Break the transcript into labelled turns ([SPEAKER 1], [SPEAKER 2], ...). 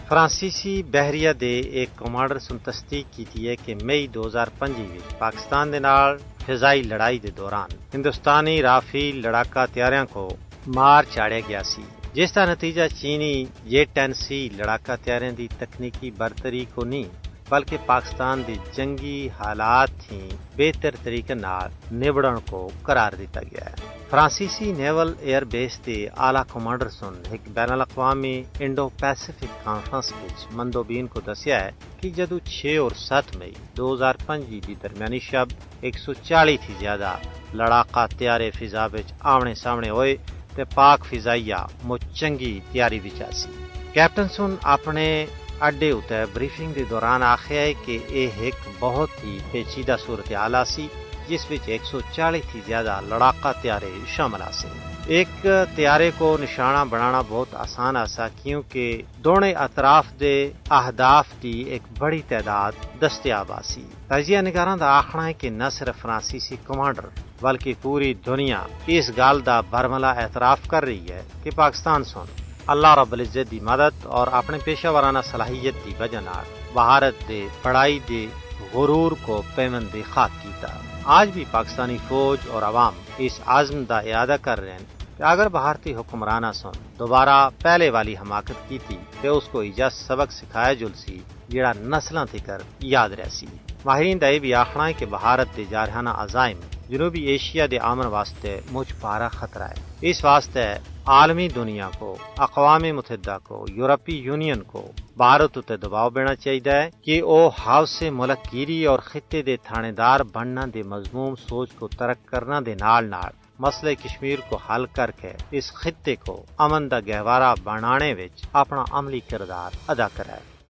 [SPEAKER 1] فرانسیسی بحریہ دے ایک کمانڈر سن تصدیق کی ہے کہ مئی 2005 وچ پاکستان دے نال فضائی لڑائی دے دوران ہندوستانی رافیل لڑاکا طیاراں کو مار چاڑیا گیا سی، جس کا نتیجہ چینی J-10C لڑاکا طیاریں دی تکنیکی برتری کو نہیں بلکہ پاکستان دی جنگی حالات ہی بہتر طریقے نال نبڑن کو قرار دیتا گیا ہے۔ فرانسیسی نیول ایئر بیس دے اعلیٰ کمانڈر سن ایک بین الاقوامی انڈو پیسیفک کانفرنس وچ مندوبین کو دسیا ہے کہ جدو 6 اور 7 مئی 2005 دی درمیانی شب 140 تھی زیادہ لڑاکا طیارے فضا وچ آمنے سامنے ہوئے تے پاک فضائیہ مو چنگی تیاری وچ آسی۔ کیپٹن سن اپنے اڈے اتنے بریفنگ کے دوران آخیا ہے کہ یہ ایک بہت ہی پیچیدہ صورتحال سی جس وچ 140 تھی زیادہ لڑاکا طیارے شامل آسے۔ ایک طیارے کو نشانہ بنانا بہت آسان آسا کیونکہ دونوں اطراف دے اہداف کی ایک بڑی تعداد دستیاب آسی۔ تجزیہ نگاراں دا آخنا ہے کہ نہ صرف فرانسیسی کمانڈر بلکہ پوری دنیا اس گال دا برملا اعتراف کر رہی ہے کہ پاکستان سن اللہ رب العزت دی مدد اور اپنے پیشہ ورانہ صلاحیت دی وجہ نال بھارت دے بڑائی دے غرور کو پیوند خاک کیتا۔ آج بھی پاکستانی فوج اور عوام اس عزم دا اعادہ کر رہے ہیں کہ اگر بھارتی حکمرانہ سن دوبارہ پہلے والی حماقت کی تھی تو اس کو ایجا سبق سکھایا جلسی جڑا نسلاں تکر یاد رہسی۔ ماہرین دا یہ بھی آخنا ہے کہ بھارت دے جارحانہ عزائم جنوبی ایشیا دے امن واسطے مجھ پارا خطرہ ہے۔ اس واسطے عالمی دنیا کو، اقوام متحدہ کو، یورپی یونین کو بھارت تے دباؤ بنا چاہیے کہ وہ حوث ملک گیری اور خطے دے تھانے دار بننا دے مضموم سوچ کو ترک کرنا دے نال مسئلہ کشمیر کو حل کر کے اس خطے کو امن دا گہوارہ بنانے وچ اپنا عملی کردار ادا کرائے۔